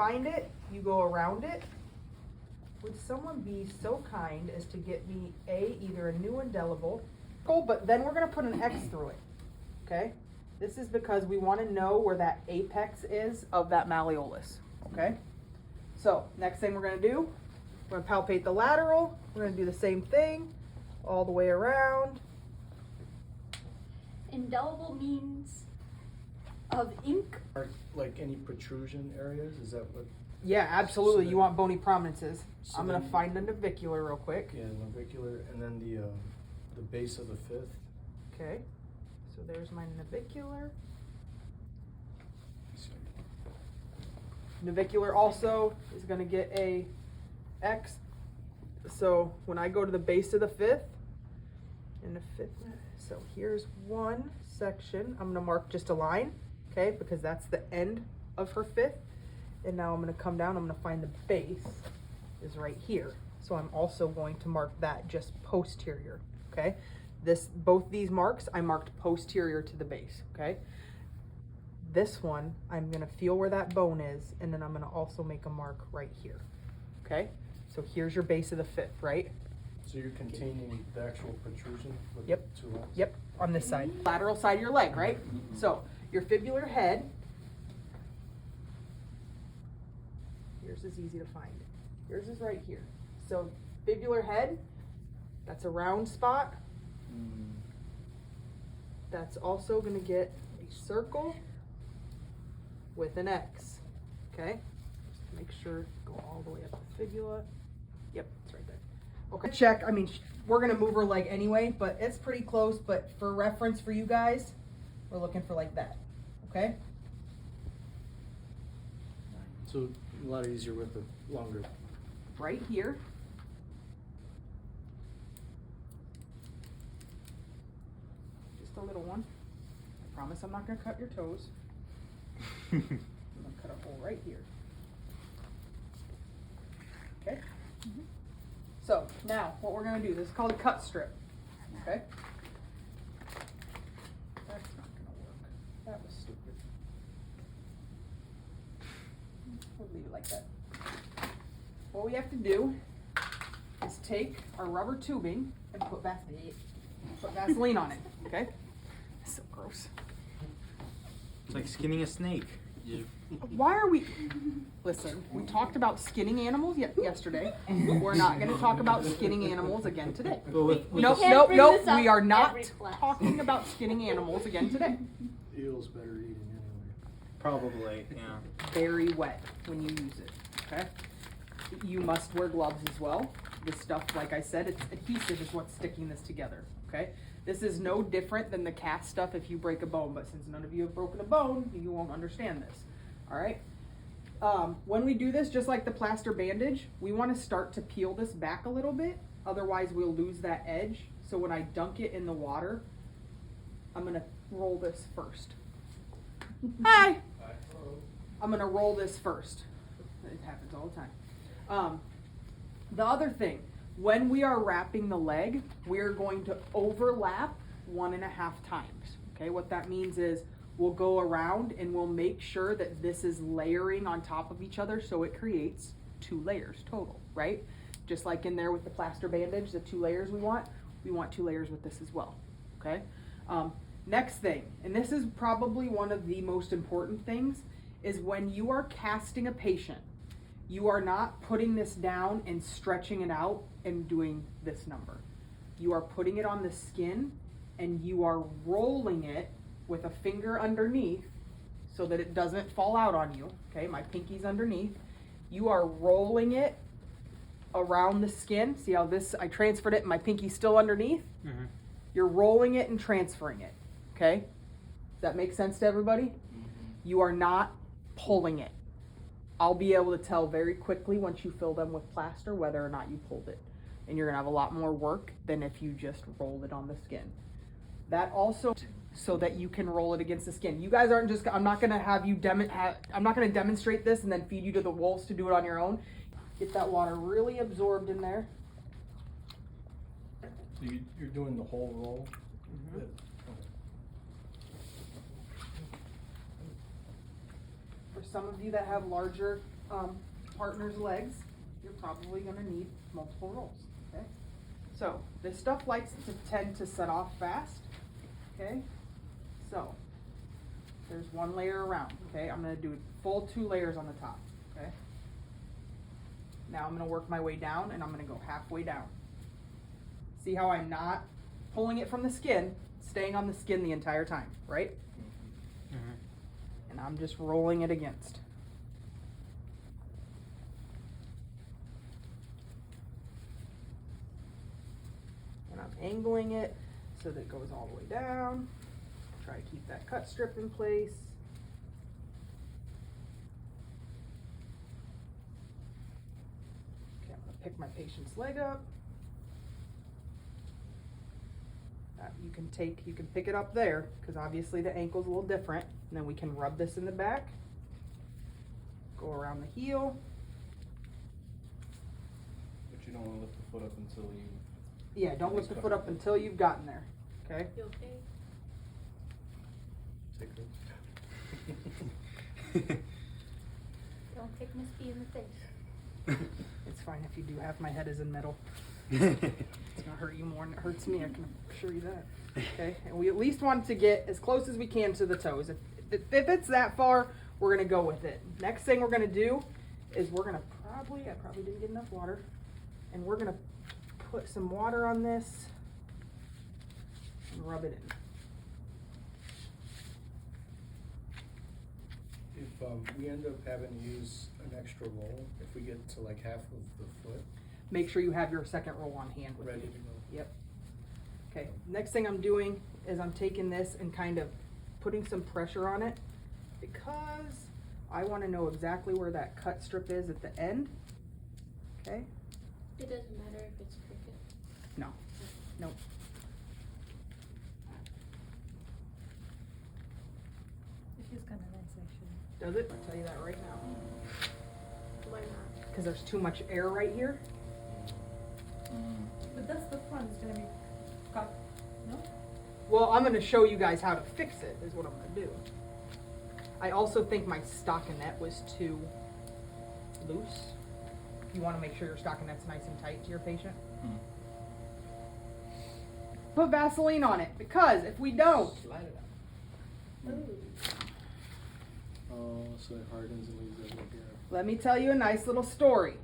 Find it, you go around it. Would someone be so kind as to get me either a new indelible, but then we're gonna put an X through it, okay? This is because we wanna know where that apex is of that malleolus, okay? So, next thing we're gonna do, we're gonna palpate the lateral. We're gonna do the same thing all the way around. Indelible means of ink. Are like any protrusion areas? Is that what? Yeah, absolutely. So You want bony prominences. so I'm gonna then- find the navicular real quick. Yeah, navicular, and then the base of the fifth. Okay, so there's my navicular. Navicular also is gonna get a X. So when I go to the base of the fifth, in the fifth, so here's one section. I'm gonna mark just a line, okay, because that's the end of her fifth. And now I'm gonna come down, I'm gonna find the base is right here. So I'm also going to mark that just posterior, okay? Both these marks, I marked posterior to the base, okay? This one, I'm gonna feel where that bone is, and then I'm gonna also make a mark right here, okay? So here's your base of the fifth, right? So you're containing the actual protrusion with Yep. two lines? Yep, on this side. Lateral side of your leg, right? So your fibular head, yours is easy to find. Yours is right here. So fibular head, that's a round spot. That's also gonna get a circle with an X, okay? Just make sure, go all the way up the fibula. Yep, it's right there. Okay, check, I mean, we're gonna move her leg anyway, but it's pretty close, but for reference for you guys, we're looking for like that, okay? So a lot easier with the longer. Right here. Just a little one. I promise I'm not gonna cut your toes. I'm gonna cut a hole right here. Okay? So now what we're gonna do, this is called a cut strip. Okay? That's not gonna work. That was stupid. We'll leave it like that. What we have to do is take our rubber tubing and put Vaseline on it, okay? That's so gross. It's like skinning a snake. Why are we... Listen, we talked about skinning animals yesterday. We're not going to talk about skinning animals again today. Nope, we are not talking about skinning animals again today. Eel's better eating anyway. Probably, yeah. Very wet when you use it, okay? You must wear gloves as well. This stuff, like I said, it's adhesive is what's sticking this together, okay? This is no different than the cast stuff if you break a bone, but since none of you have broken a bone, you won't understand this, all right? When we do this, just like the plaster bandage, we want to start to peel this back a little bit, otherwise we'll lose that edge. So when I dunk it in the water, I'm gonna roll this first. Hi! I'm gonna roll this first. It happens all the time. The other thing, when we are wrapping the leg, we're going to overlap 1.5 times. Okay, what that means is we'll go around and we'll make sure that this is layering on top of each other so it creates 2 layers total, right? Just like in there with the plaster bandage, the 2 layers we want 2 layers with this as well, okay? Next thing, and this is probably one of the most important things, is when you are casting a patient, you are not putting this down and stretching it out and doing this number. You are putting it on the skin and you are rolling it with a finger underneath so that it doesn't fall out on you. Okay, my pinky's underneath. You are rolling it around the skin. See how this, I transferred it and my pinky's still underneath? Mm-hmm. You're rolling it and transferring it. Okay? Does that make sense to everybody? You are not pulling it. I'll be able to tell very quickly once you fill them with plaster whether or not you pulled it. And you're gonna have a lot more work than if you just rolled it on the skin. That also, so that you can roll it against the skin. You guys aren't just, I'm not gonna have you, I'm not gonna demonstrate this and then feed you to the wolves to do it on your own. Get that water really absorbed in there. So you're doing the whole roll? Mm-hmm. For some of you that have larger partner's legs, you're probably gonna need multiple rolls, okay? So, this stuff likes to tend to set off fast, okay? So, there's one layer around, okay? I'm gonna do full 2 layers on the top, okay? Now I'm gonna work my way down and I'm gonna go halfway down. See how I'm not pulling it from the skin, staying on the skin the entire time, right? Mm-hmm. And I'm just rolling it against. And I'm angling it so that it goes all the way down. Try to keep that cut strip in place. Okay, I'm gonna pick my patient's leg up. You can pick it up there, because obviously the ankle's a little different. And then we can rub this in the back. Go around the heel. But you don't want to lift the foot up until you. Yeah, don't lift the foot up until you've gotten there, okay? You okay? Take Don't kick Miss B in the face. It's fine if you do. Half my head is in metal. It's gonna hurt you more than it hurts me, I can assure you that. Okay, and we at least want to get as close as we can to the toes. If it's that far, we're gonna go with it. Next thing we're gonna do is we're gonna I probably didn't get enough water, and we're gonna put some water on this and rub it in. If we end up having to use an extra roll, if we get to like half of the foot, Make sure you have your second roll on hand with ready you. to go. Yep. Okay, next thing I'm doing is I'm taking this and kind of putting some pressure on it, because I want to know exactly where that cut strip is at the end. Okay? It doesn't matter if it's crooked. No. Nope. It feels kind of nice, actually. Does it? I'll tell you that right now. Why not? Because there's too much air right here. But that's the front. It's gonna be cut. No? Well, I'm going to show you guys how to fix it, is what I'm going to do. I also think my stockinette was too loose. You want to make sure your stockinette's nice and tight to your patient. Put Vaseline on it, because if we don't, Slide it out. Ooh. Oh, so it hardens and leaves it like let me tell you a nice little story.